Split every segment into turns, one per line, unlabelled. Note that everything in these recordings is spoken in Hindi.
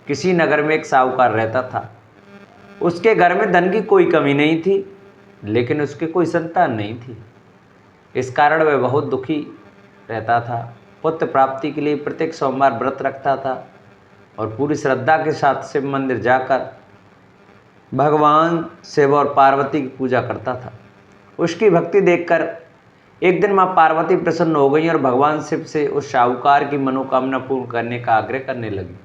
किसी नगर में एक साहूकार रहता था। उसके घर में धन की कोई कमी नहीं थी, लेकिन उसके कोई संतान नहीं थी। इस कारण वह बहुत दुखी रहता था। पुत्र प्राप्ति के लिए प्रत्येक सोमवार व्रत रखता था और पूरी श्रद्धा के साथ शिव मंदिर जाकर भगवान शिव और पार्वती की पूजा करता था। उसकी भक्ति देखकर एक दिन माँ पार्वती प्रसन्न हो गई और भगवान शिव से उस साहूकार की मनोकामना पूर्ण करने का आग्रह करने लगी।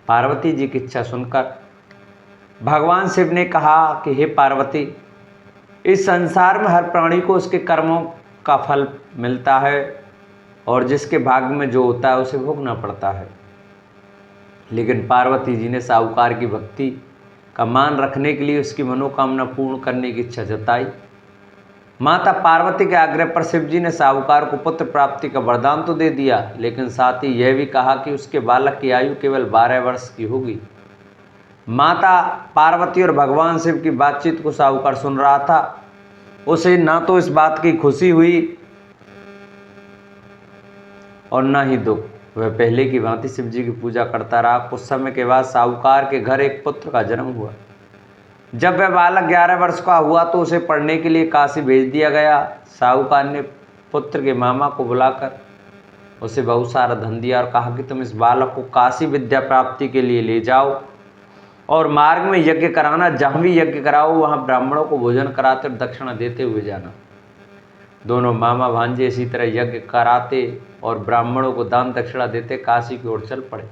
पार्वती जी की इच्छा सुनकर भगवान शिव ने कहा कि हे पार्वती, इस संसार में हर प्राणी को उसके कर्मों का फल मिलता है और जिसके भाग्य में जो होता है उसे भोगना पड़ता है। लेकिन पार्वती जी ने साहूकार की भक्ति का मान रखने के लिए उसकी मनोकामना पूर्ण करने की इच्छा जताई। माता पार्वती के आग्रह पर शिव जी ने साहूकार को पुत्र प्राप्ति का वरदान तो दे दिया, लेकिन साथ ही यह भी कहा कि उसके बालक की आयु केवल 12 वर्ष की होगी। माता पार्वती और भगवान शिव की बातचीत को साहूकार सुन रहा था। उसे ना तो इस बात की खुशी हुई और ना ही दुख। वह पहले की भांति शिव जी की पूजा करता रहा। कुछ समय के बाद साहूकार के घर एक पुत्र का जन्म हुआ। जब वह बालक 11 वर्ष का हुआ तो उसे पढ़ने के लिए काशी भेज दिया गया। साहूकार ने पुत्र के मामा को बुलाकर उसे बहुत सारा धन दिया और कहा कि तुम इस बालक को काशी विद्या प्राप्ति के लिए ले जाओ और मार्ग में यज्ञ कराना। जहाँ भी यज्ञ कराओ वहाँ ब्राह्मणों को भोजन कराते और दक्षिणा देते हुए जाना। दोनों मामा भांजे इसी तरह यज्ञ कराते और ब्राह्मणों को दान दक्षिणा देते काशी की ओर चल पड़े।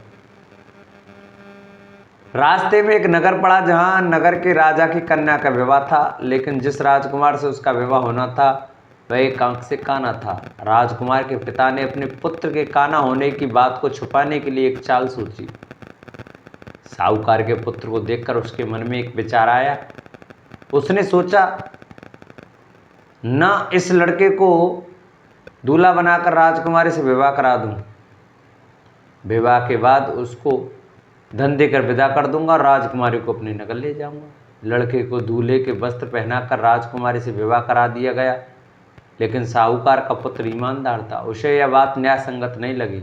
रास्ते में एक नगर पड़ा जहाँ नगर के राजा की कन्या का विवाह था, लेकिन जिस राजकुमार से उसका विवाह होना था वह एक आंख से काना था। राजकुमार के पिता ने अपने पुत्र के काना होने की बात को छुपाने के लिए एक चाल सोची। साहूकार के पुत्र को देखकर उसके मन में एक विचार आया। उसने सोचा, न इस लड़के को दूल्हा बनाकर राजकुमारी से विवाह करा दूं, विवाह के बाद उसको धन देकर विदा कर दूंगा और राजकुमारी को अपनी नगर ले जाऊंगा। लड़के को दूल्हे के वस्त्र पहनाकर राजकुमारी से विवाह करा दिया गया, लेकिन साहूकार का पुत्र ईमानदार था। उसे यह बात न्याय संगत नहीं लगी।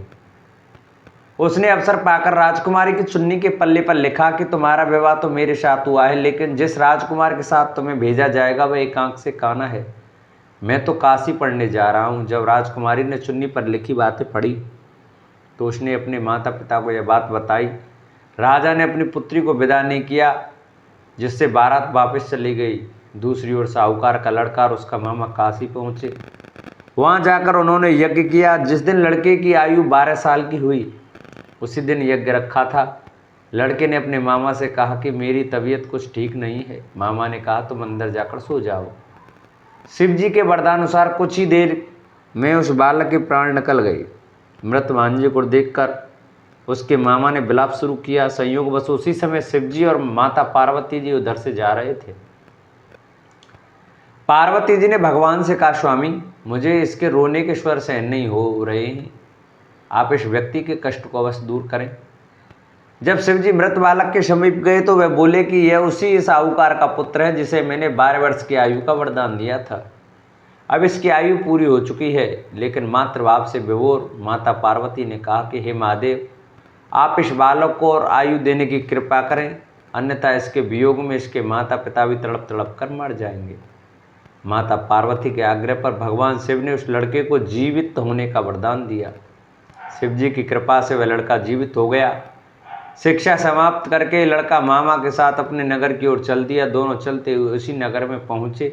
उसने अवसर पाकर राजकुमारी की चुन्नी के पल्ले पर लिखा कि तुम्हारा विवाह तो मेरे साथ हुआ है, लेकिन जिस राजकुमार के साथ तुम्हें भेजा जाएगा वह एक आंख से काना है। मैं तो काशी पढ़ने जा रहा हूँ। जब राजकुमारी ने चुन्नी पर लिखी बातें पढ़ी तो उसने अपने माता पिता को यह बात बताई। राजा ने अपनी पुत्री को विदा नहीं किया, जिससे बारात वापस चली गई। दूसरी ओर साहूकार का लड़का और उसका मामा काशी पहुँचे। वहाँ जाकर उन्होंने यज्ञ किया। जिस दिन लड़के की आयु 12 साल की हुई उसी दिन यज्ञ रखा था। लड़के ने अपने मामा से कहा कि मेरी तबीयत कुछ ठीक नहीं है। मामा ने कहा तुम अंदर जाकर सो जाओ। शिव जी के वरदानुसार कुछ ही देर में उस बालक के प्राण निकल गए। मृत भांजे को देखकर उसके मामा ने विलाप शुरू किया। संयोगवश उसी समय शिव जी और माता पार्वती जी उधर से जा रहे थे। पार्वती जी ने भगवान से कहा, स्वामी, मुझे इसके रोने के स्वर सहन नहीं हो रहे हैं, आप इस व्यक्ति के कष्ट को अवश्य दूर करें। जब शिव जी मृत बालक के समीप गए तो वह बोले कि यह उसी साहूकार का पुत्र है जिसे मैंने 12 वर्ष की आयु का वरदान दिया था। अब इसकी आयु पूरी हो चुकी है, लेकिन मातृभाव से विभोर माता पार्वती ने कहा कि हे महादेव, आप इस बालक को और आयु देने की कृपा करें, अन्यथा इसके वियोग में इसके माता पिता भी तड़प तड़प कर मर जाएंगे। माता पार्वती के आग्रह पर भगवान शिव ने उस लड़के को जीवित होने का वरदान दिया। शिव जी की कृपा से वह लड़का जीवित हो गया। शिक्षा समाप्त करके लड़का मामा के साथ अपने नगर की ओर चल दिया। दोनों चलते हुए उसी नगर में पहुँचे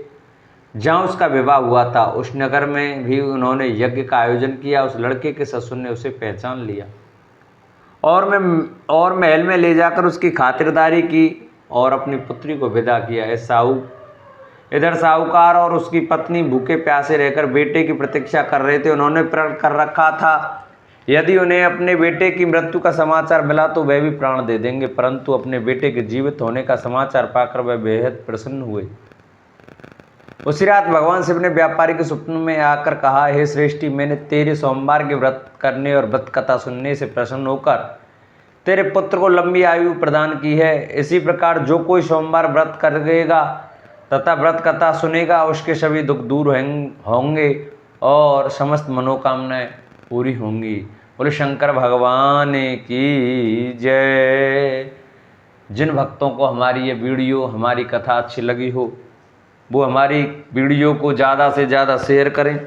जहाँ उसका विवाह हुआ था। उस नगर में भी उन्होंने यज्ञ का आयोजन किया। उस लड़के के ससुर ने उसे पहचान लिया और महल में ले जाकर उसकी खातिरदारी की और अपनी पुत्री को विदा किया। इधर साहूकार और उसकी पत्नी भूखे प्यासे रहकर बेटे की प्रतीक्षा कर रहे थे। उन्होंने प्रण कर रखा था यदि उन्हें अपने बेटे की मृत्यु का समाचार मिला तो वह भी प्राण दे देंगे, परंतु अपने बेटे के जीवित होने का समाचार पाकर वह बेहद प्रसन्न हुए। उसी रात भगवान शिव ने व्यापारी के स्वप्न में आकर कहा, हे श्रेष्ठी, मैंने तेरे सोमवार के व्रत करने और व्रत कथा सुनने से प्रसन्न होकर तेरे पुत्र को लंबी आयु प्रदान की है। इसी प्रकार जो कोई सोमवार व्रत करेगा तथा व्रत कथा सुनेगा उसके सभी दुख दूर होंगे और समस्त मनोकामनाएं पूरी होंगी। बोले शंकर भगवान की जय। जिन भक्तों को हमारी ये वीडियो, हमारी कथा अच्छी लगी हो, वो हमारी वीडियो को ज़्यादा से ज़्यादा शेयर करें।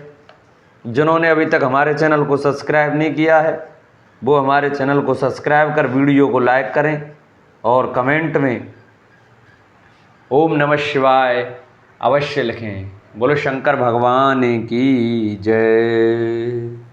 जिन्होंने अभी तक हमारे चैनल को सब्सक्राइब नहीं किया है, वो हमारे चैनल को सब्सक्राइब कर वीडियो को लाइक करें और कमेंट में ओम नमः शिवाय अवश्य लिखें। बोलो शंकर भगवान की जय।